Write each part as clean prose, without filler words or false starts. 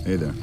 Hey there.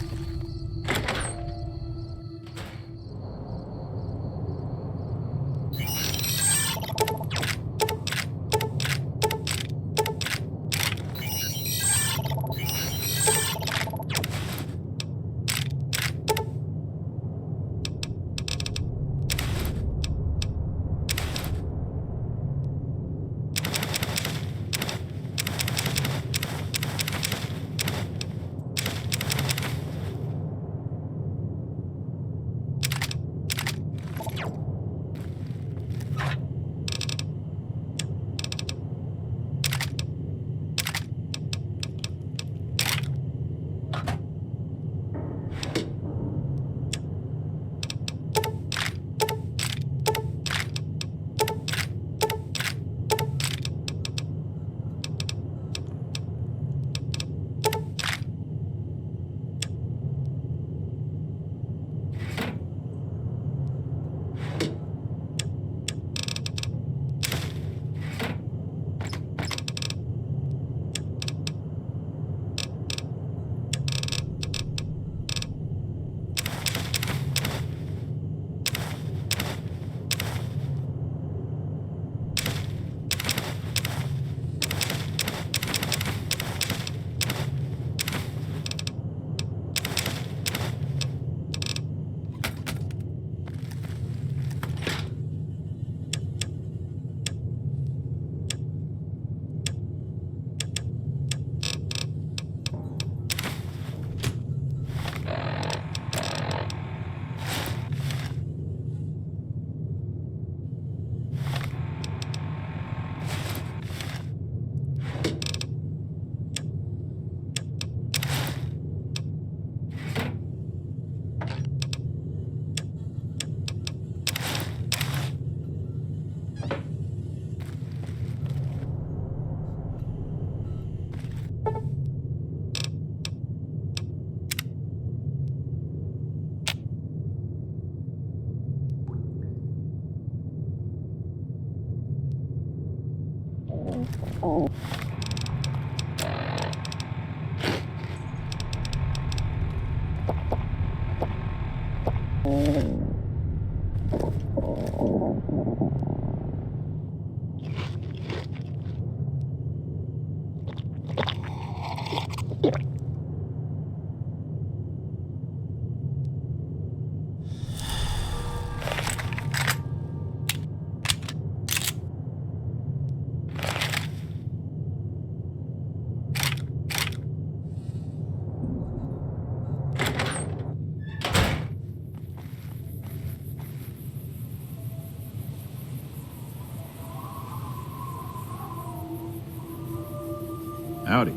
Howdy.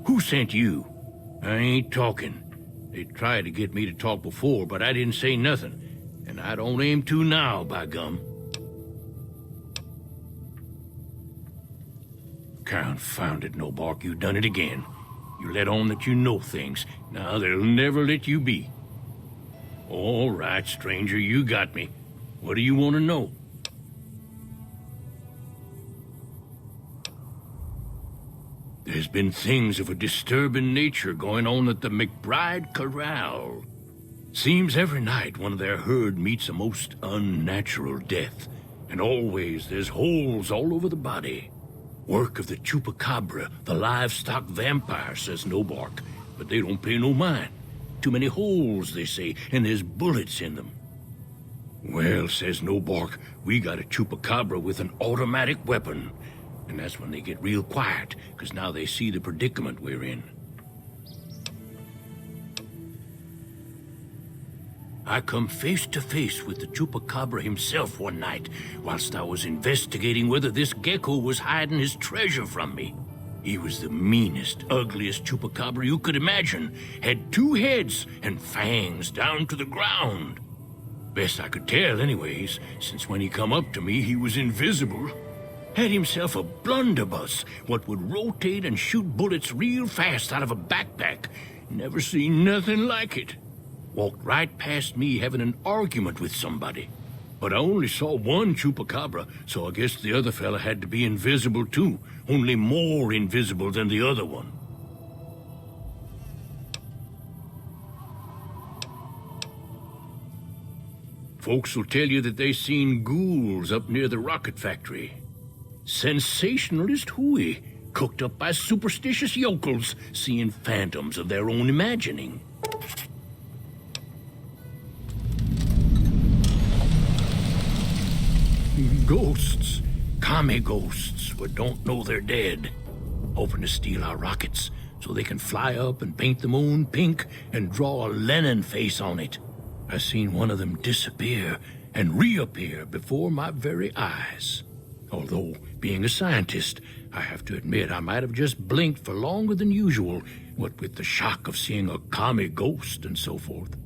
Who sent you? I ain't talking. They tried to get me to talk before, but I didn't say nothing. And I don't aim to now, by gum. Confounded Nobark, you done it again. You let on that you know things. Now they'll never let you be. All right, stranger, you got me. What do you want to know? There's been things of a disturbing nature going on at the McBride Corral. Seems every night one of their herd meets a most unnatural death, and always there's holes all over the body. Work of the chupacabra, the livestock vampire, says Nobark, but they don't pay no mind. Too many holes, they say, and there's bullets in them. Well, says Nobark, we got a chupacabra with an automatic weapon. And that's when they get real quiet, because now they see the predicament we're in. I come face to face with the chupacabra himself one night, whilst I was investigating whether this gecko was hiding his treasure from me. He was the meanest, ugliest chupacabra you could imagine. Had 2 heads and fangs down to the ground. Best I could tell anyways, since when he come up to me, he was invisible. Had himself a blunderbuss, what would rotate and shoot bullets real fast out of a backpack. Never seen nothing like it. Walked right past me having an argument with somebody. But I only saw one chupacabra, so I guess the other fella had to be invisible too, only more invisible than the other one. Folks will tell you that they seen ghouls up near the rocket factory. Sensationalist hooey, cooked up by superstitious yokels, seeing phantoms of their own imagining. Ghosts. Commie ghosts, but don't know they're dead. Hoping to steal our rockets so they can fly up and paint the moon pink and draw a Lenin face on it. I seen one of them disappear and reappear before my very eyes. Although, being a scientist, I have to admit I might have just blinked for longer than usual, what with the shock of seeing a commie ghost and so forth.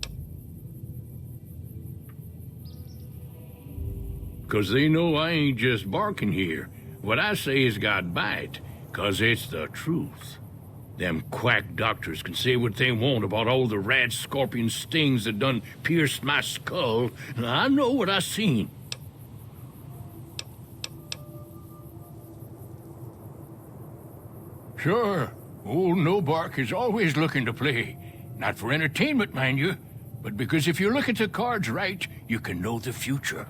'Cause they know I ain't just barking here. What I say has got bite, 'cause it's the truth. Them quack doctors can say what they want about all the Radscorpion stings that done pierced my skull. I know what I seen. Sure, old No Bark is always looking to play. Not for entertainment, mind you, but because if you look at the cards right, you can know the future.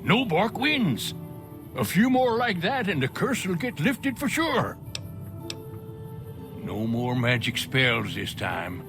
No Bark wins. A few more like that and the curse will get lifted for sure. No more magic spells this time.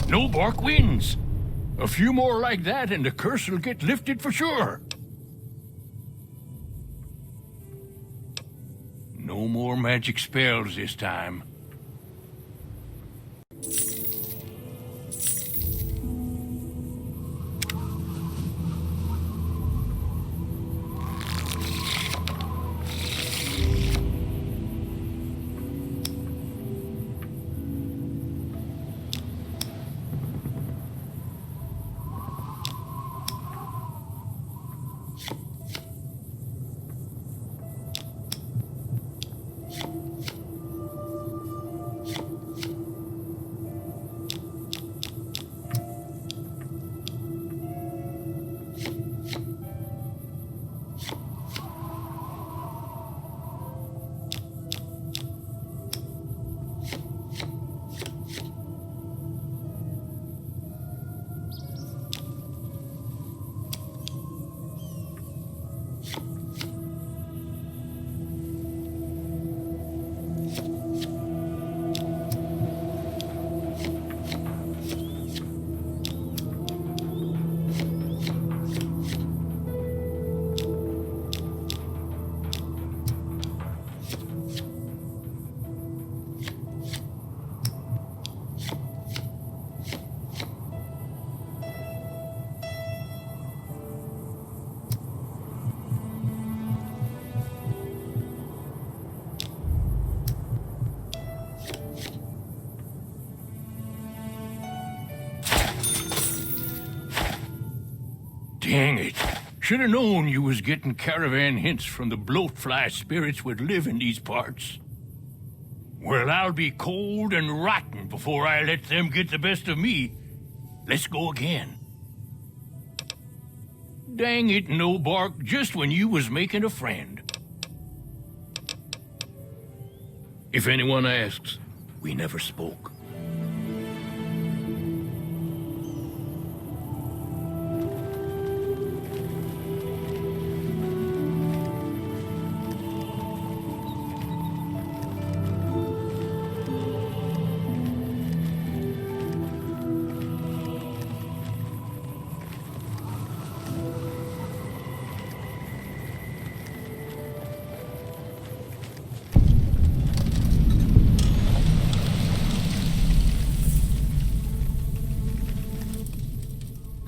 No Bark wins. A few more like that and the curse will get lifted for sure. No more magic spells this time. Dang it. Should have known you was getting caravan hints from the bloatfly spirits would live in these parts. Well, I'll be cold and rotten before I let them get the best of me. Let's go again. Dang it, no bark, just when you was making a friend. If anyone asks, we never spoke.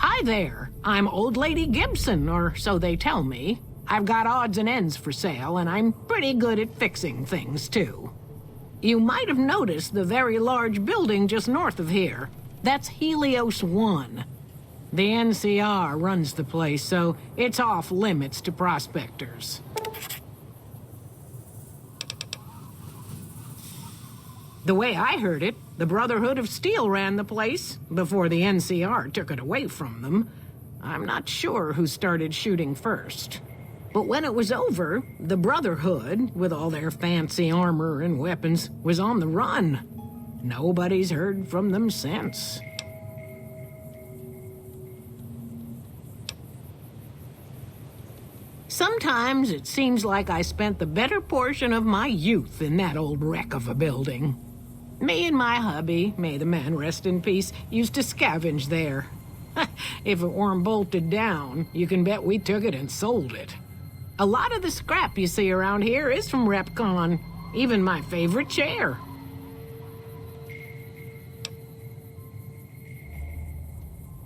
Hi there. I'm old Lady Gibson, or so they tell me. I've got odds and ends for sale, and I'm pretty good at fixing things, too. You might have noticed the very large building just north of here. That's Helios 1. The NCR runs the place, so it's off limits to prospectors. The way I heard it, the Brotherhood of Steel ran the place before the NCR took it away from them. I'm not sure who started shooting first. But when it was over, the Brotherhood, with all their fancy armor and weapons, was on the run. Nobody's heard from them since. Sometimes it seems like I spent the better portion of my youth in that old wreck of a building. Me and my hubby, may the man rest in peace, used to scavenge there. If it weren't bolted down, you can bet we took it and sold it. A lot of the scrap you see around here is from RepCon, even my favorite chair.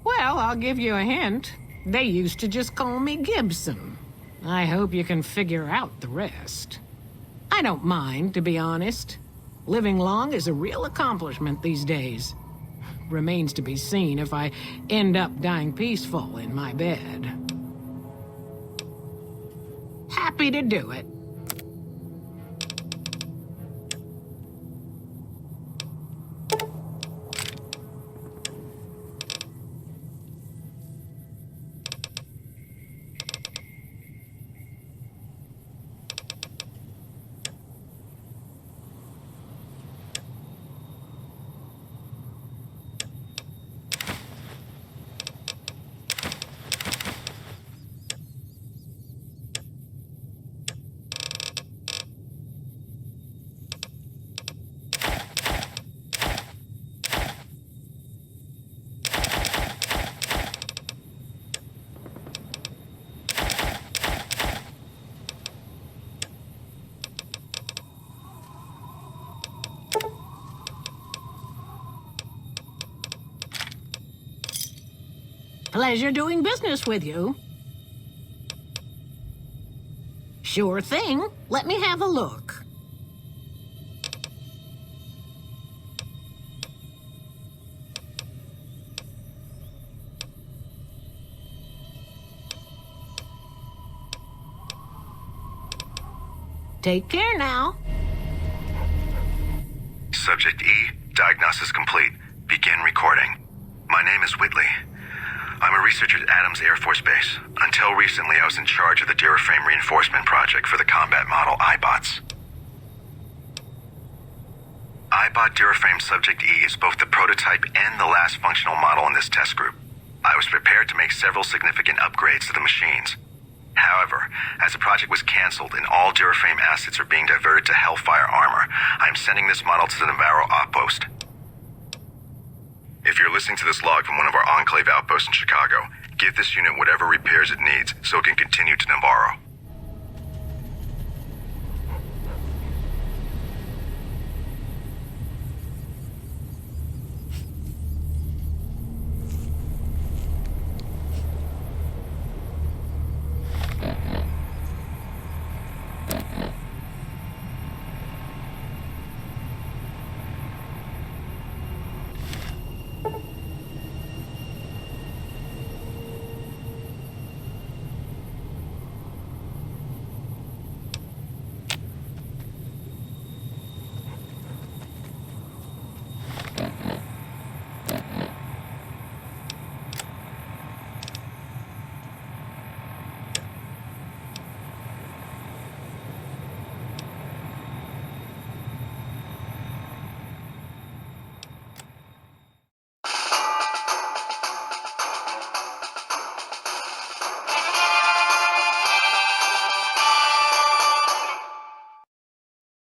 Well, I'll give you a hint. They used to just call me Gibson. I hope you can figure out the rest. I don't mind, to be honest. Living long is a real accomplishment these days. Remains to be seen if I end up dying peaceful in my bed. Happy to do it. Pleasure doing business with you. Sure thing. Let me have a look. Take care now. Subject E, diagnosis complete. Begin recording. My name is Whitley. I'm a researcher at Adams Air Force Base. Until recently, I was in charge of the Duraframe Reinforcement Project for the combat model iBots. iBot Duraframe Subject E is both the prototype and the last functional model in this test group. I was prepared to make several significant upgrades to the machines. However, as the project was canceled and all Duraframe assets are being diverted to Hellfire armor, I'm sending this model to the Navarro outpost. If you're listening to this log from one of our Enclave outposts in Chicago, give this unit whatever repairs it needs so it can continue to Navarro.